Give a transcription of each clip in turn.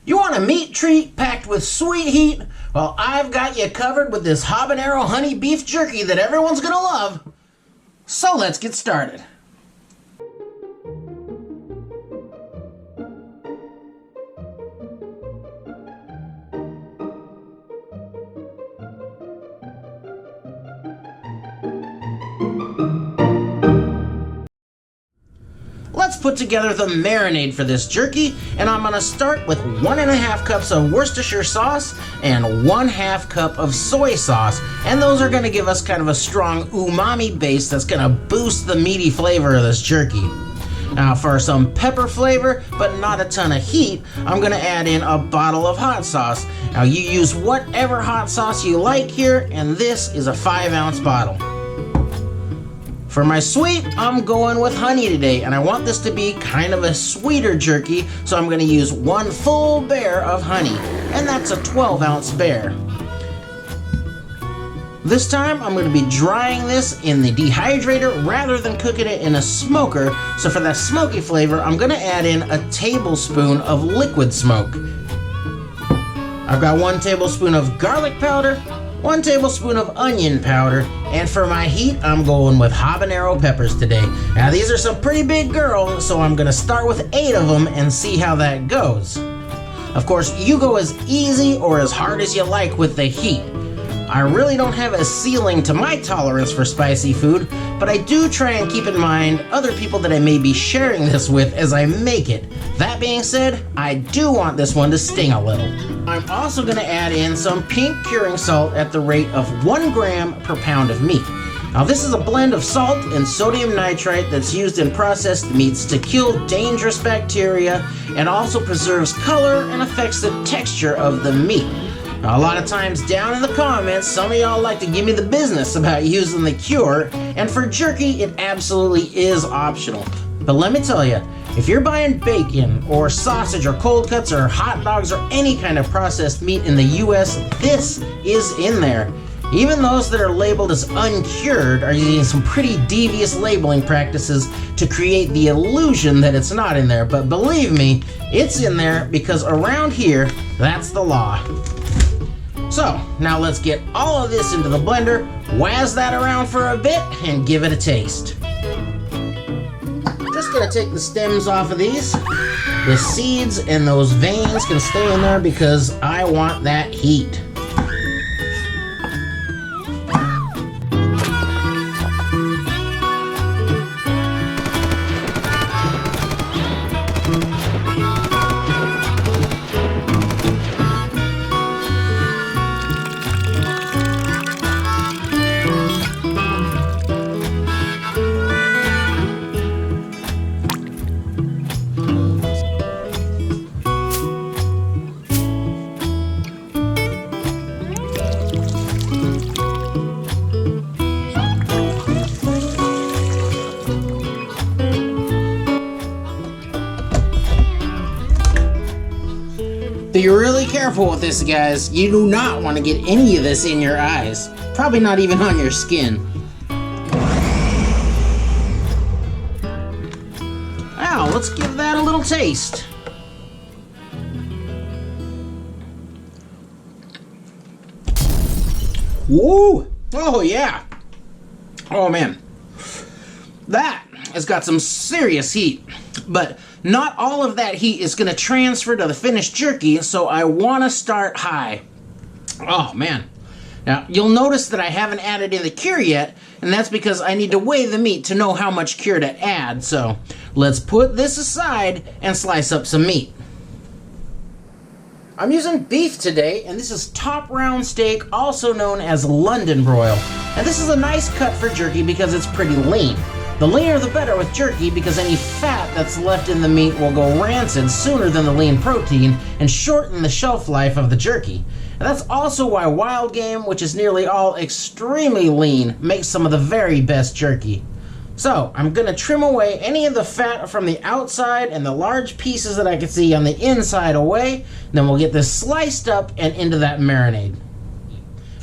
You want a meat treat packed with sweet heat? Well, I've got you covered with this habanero honey beef jerky that everyone's gonna love. So let's get started. Let's put together the marinade for this jerky, and I'm gonna start with 1.5 cups of Worcestershire sauce and 1/2 cup of soy sauce, and those are gonna give us kind of a strong umami base that's gonna boost the meaty flavor of this jerky. Now for some pepper flavor, but not a ton of heat, I'm gonna add in a bottle of hot sauce. Now you use whatever hot sauce you like here, and this is a 5-ounce bottle. For my sweet, I'm going with honey today, and I want this to be kind of a sweeter jerky, so I'm gonna use 1 full bear of honey, and that's a 12-ounce bear. This time, I'm gonna be drying this in the dehydrator rather than cooking it in a smoker, so for that smoky flavor, I'm gonna add in a tablespoon of liquid smoke. I've got 1 tablespoon of garlic powder, 1 tablespoon of onion powder, and for my heat, I'm going with habanero peppers today. Now these are some pretty big girls, so I'm gonna start with 8 of them and see how that goes. Of course, you go as easy or as hard as you like with the heat. I really don't have a ceiling to my tolerance for spicy food, but I do try and keep in mind other people that I may be sharing this with as I make it. That being said, I do want this one to sting a little. I'm also going to add in some pink curing salt at the rate of 1 gram per pound of meat. Now this is a blend of salt and sodium nitrite that's used in processed meats to kill dangerous bacteria and also preserves color and affects the texture of the meat. Now, a lot of times down in the comments, some of y'all like to give me the business about using the cure, and for jerky, it absolutely is optional. But let me tell you, if you're buying bacon or sausage or cold cuts or hot dogs or any kind of processed meat in the US, this is in there. Even those that are labeled as uncured are using some pretty devious labeling practices to create the illusion that it's not in there. But believe me, it's in there because around here, that's the law. So, now let's get all of this into the blender, wazz that around for a bit, and give it a taste. Just gonna take the stems off of these. The seeds and those veins can stay in there because I want that heat. Be really careful with this, guys. You do not want to get any of this in your eyes. Probably not even on your skin. Now, let's give that a little taste. Woo! Oh, yeah. Oh, man. That has got some serious heat. But not all of that heat is going to transfer to the finished jerky, so I want to start high. Oh, man. Now, you'll notice that I haven't added in the cure yet, and that's because I need to weigh the meat to know how much cure to add. So let's put this aside and slice up some meat. I'm using beef today, and this is top round steak, also known as London broil. And this is a nice cut for jerky because it's pretty lean. The leaner the better with jerky because any fat that's left in the meat will go rancid sooner than the lean protein and shorten the shelf life of the jerky. And that's also why wild game, which is nearly all extremely lean, makes some of the very best jerky. So I'm going to trim away any of the fat from the outside and the large pieces that I can see on the inside away. Then we'll get this sliced up and into that marinade.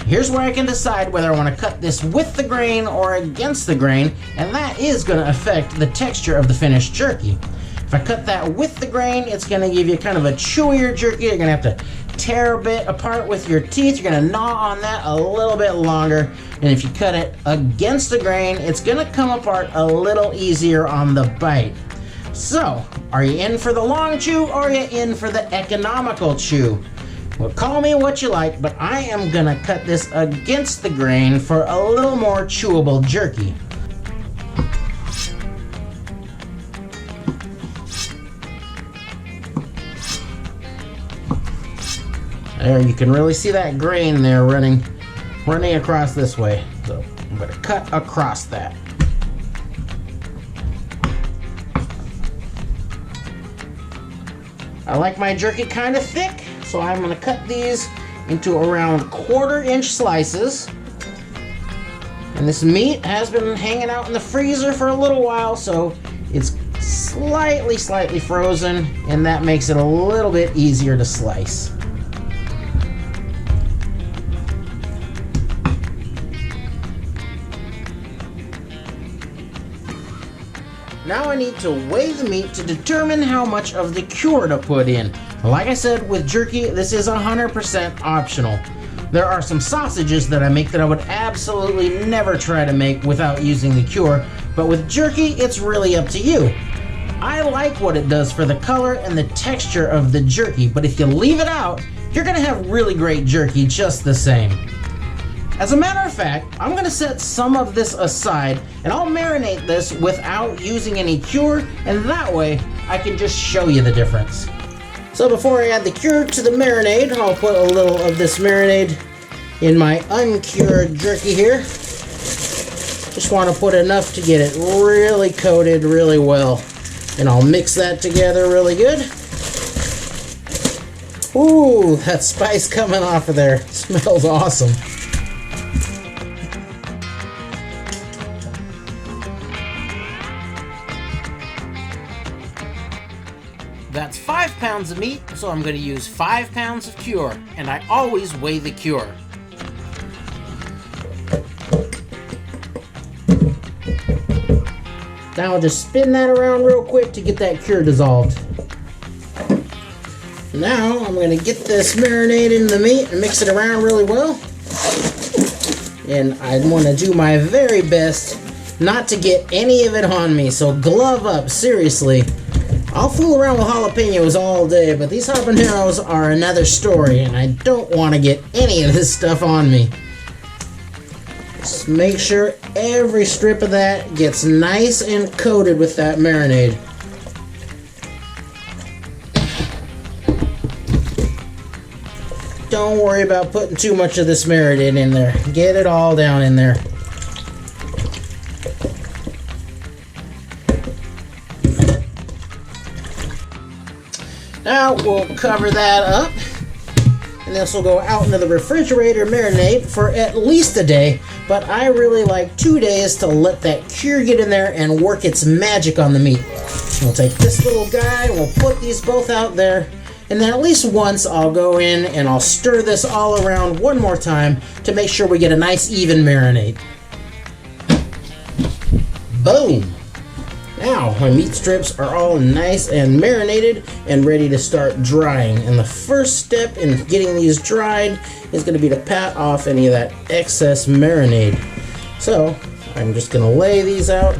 Here's where I can decide whether I want to cut this with the grain or against the grain, and that is going to affect the texture of the finished jerky. If I cut that with the grain, it's gonna give you kind of a chewier jerky. You're gonna have to tear a bit apart with your teeth. You're gonna gnaw on that a little bit longer. And if you cut it against the grain, it's gonna come apart a little easier on the bite. So, are you in for the long chew or are you in for the economical chew? Well, call me what you like, but I am gonna cut this against the grain for a little more chewable jerky. There, you can really see that grain there running across this way. So I'm gonna cut across that. I like my jerky kind of thick, so I'm gonna cut these into around 1/4-inch slices. And this meat has been hanging out in the freezer for a little while, so it's slightly frozen, and that makes it a little bit easier to slice. Now I need to weigh the meat to determine how much of the cure to put in. Like I said, with jerky, this is 100% optional. There are some sausages that I make that I would absolutely never try to make without using the cure, but with jerky, it's really up to you. I like what it does for the color and the texture of the jerky, but if you leave it out, you're gonna have really great jerky just the same. As a matter of fact, I'm gonna set some of this aside and I'll marinate this without using any cure, and that way I can just show you the difference. So before I add the cure to the marinade, I'll put a little of this marinade in my uncured jerky here. Just want to put enough to get it really coated really well. And I'll mix that together really good. Ooh, that spice coming off of there smells awesome. That's 5 pounds of meat, so I'm going to use 5 pounds of cure, and I always weigh the cure. Now I'll just spin that around real quick to get that cure dissolved. Now I'm going to get this marinade in the meat and mix it around really well. And I want to do my very best not to get any of it on me, so glove up, seriously. I'll fool around with jalapenos all day, but these habaneros are another story, and I don't want to get any of this stuff on me. Just make sure every strip of that gets nice and coated with that marinade. Don't worry about putting too much of this marinade in there. Get it all down in there. Now we'll cover that up, and this will go out into the refrigerator marinate for at least a day, but I really like 2 days to let that cure get in there and work its magic on the meat. We'll take this little guy and we'll put these both out there, and then at least once I'll go in and I'll stir this all around one more time to make sure we get a nice even marinade. Boom! Now, my meat strips are all nice and marinated and ready to start drying. And the first step in getting these dried is going to be to pat off any of that excess marinade. So, I'm just going to lay these out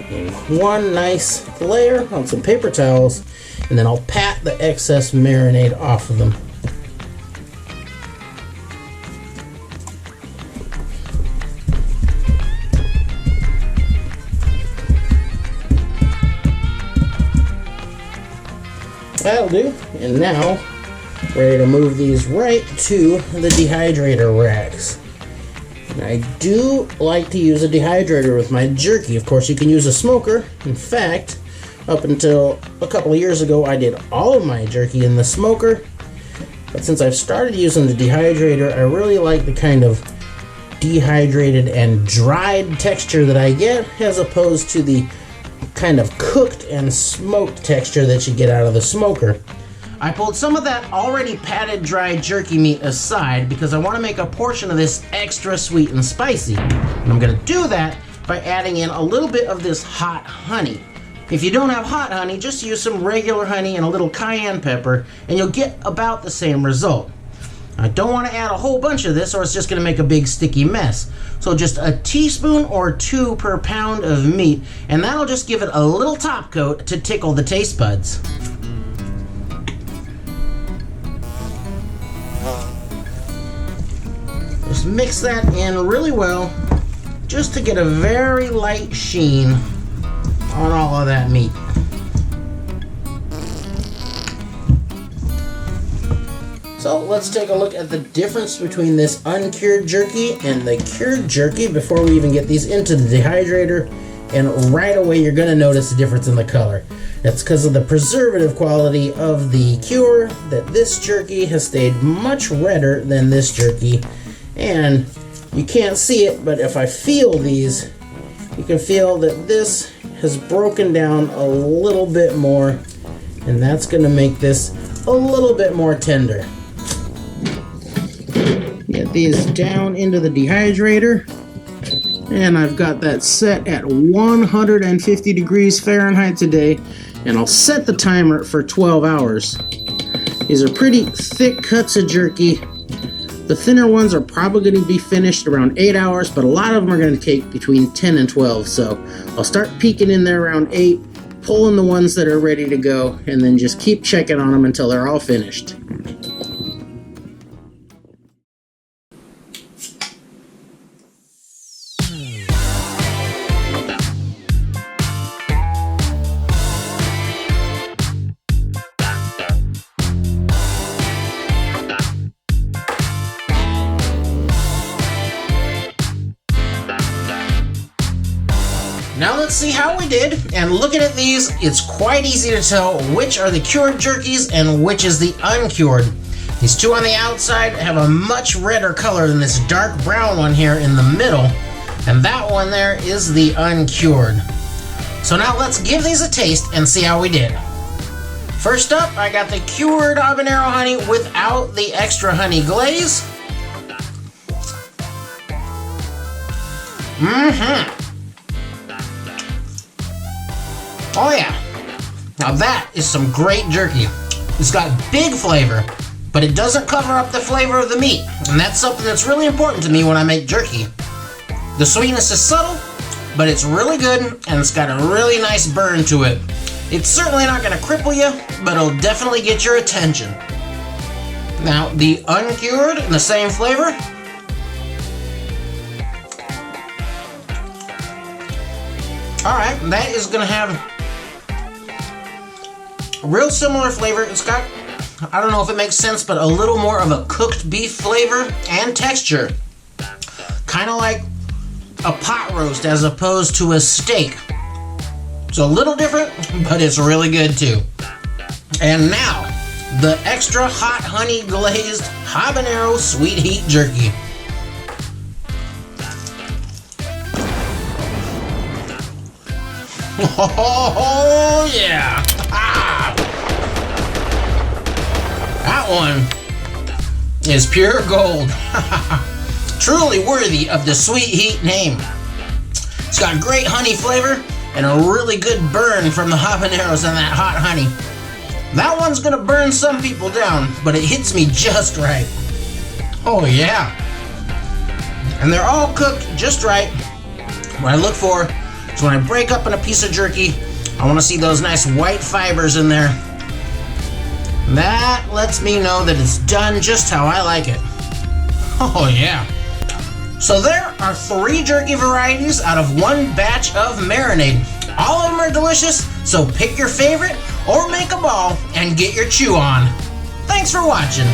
in one nice layer on some paper towels, and then I'll pat the excess marinade off of them. That'll do. And now, ready to move these right to the dehydrator racks. And I do like to use a dehydrator with my jerky. Of course, you can use a smoker. In fact, up until a couple of years ago, I did all of my jerky in the smoker. But since I've started using the dehydrator, I really like the kind of dehydrated and dried texture that I get, as opposed to the kind of cooked and smoked texture that you get out of the smoker. I pulled some of that already patted dry jerky meat aside because I want to make a portion of this extra sweet and spicy. And I'm going to do that by adding in a little bit of this hot honey. If you don't have hot honey, just use some regular honey and a little cayenne pepper, and you'll get about the same result. I don't want to add a whole bunch of this or it's just going to make a big sticky mess. So just a teaspoon or 2 per pound of meat, and that'll just give it a little top coat to tickle the taste buds. Just mix that in really well, just to get a very light sheen on all of that meat. So let's take a look at the difference between this uncured jerky and the cured jerky before we even get these into the dehydrator. And right away you're going to notice a difference in the color. That's because of the preservative quality of the cure, that this jerky has stayed much redder than this jerky. And you can't see it, but if I feel these, you can feel that this has broken down a little bit more, and that's going to make this a little bit more tender. Get these down into the dehydrator, and I've got that set at 150 degrees Fahrenheit today, and I'll set the timer for 12 hours. These are pretty thick cuts of jerky. The thinner ones are probably going to be finished around 8 hours, but a lot of them are going to take between 10 and 12, so I'll start peeking in there around 8, pulling the ones that are ready to go, and then just keep checking on them until they're all finished. Now let's see how we did, and looking at these, it's quite easy to tell which are the cured jerkies and which is the uncured. These two on the outside have a much redder color than this dark brown one here in the middle, and that one there is the uncured. So now let's give these a taste and see how we did. First up, I got the cured habanero honey without the extra honey glaze. Oh yeah, now that is some great jerky. It's got big flavor, but it doesn't cover up the flavor of the meat, and that's something that's really important to me when I make jerky. The sweetness is subtle, but it's really good, and it's got a really nice burn to it. It's certainly not going to cripple you, but it'll definitely get your attention. Now, the uncured, the same flavor. Alright, that is going to have a real similar flavor. It's got, I don't know if it makes sense, but a little more of a cooked beef flavor and texture. Kind of like a pot roast as opposed to a steak. It's a little different, but it's really good too. And now, the extra hot honey glazed habanero sweet heat jerky. Oh yeah! Ah. That one is pure gold. Truly worthy of the sweet heat name. It's got great honey flavor and a really good burn from the habaneros and that hot honey. That one's gonna burn some people down, but it hits me just right. Oh yeah. And they're all cooked just right. What I look for is when I break up in a piece of jerky, I want to see those nice white fibers in there. That lets me know that it's done just how I like it. Oh yeah. So there are 3 jerky varieties out of 1 batch of marinade. All of them are delicious, so pick your favorite or make a ball and get your chew on. Thanks for watching.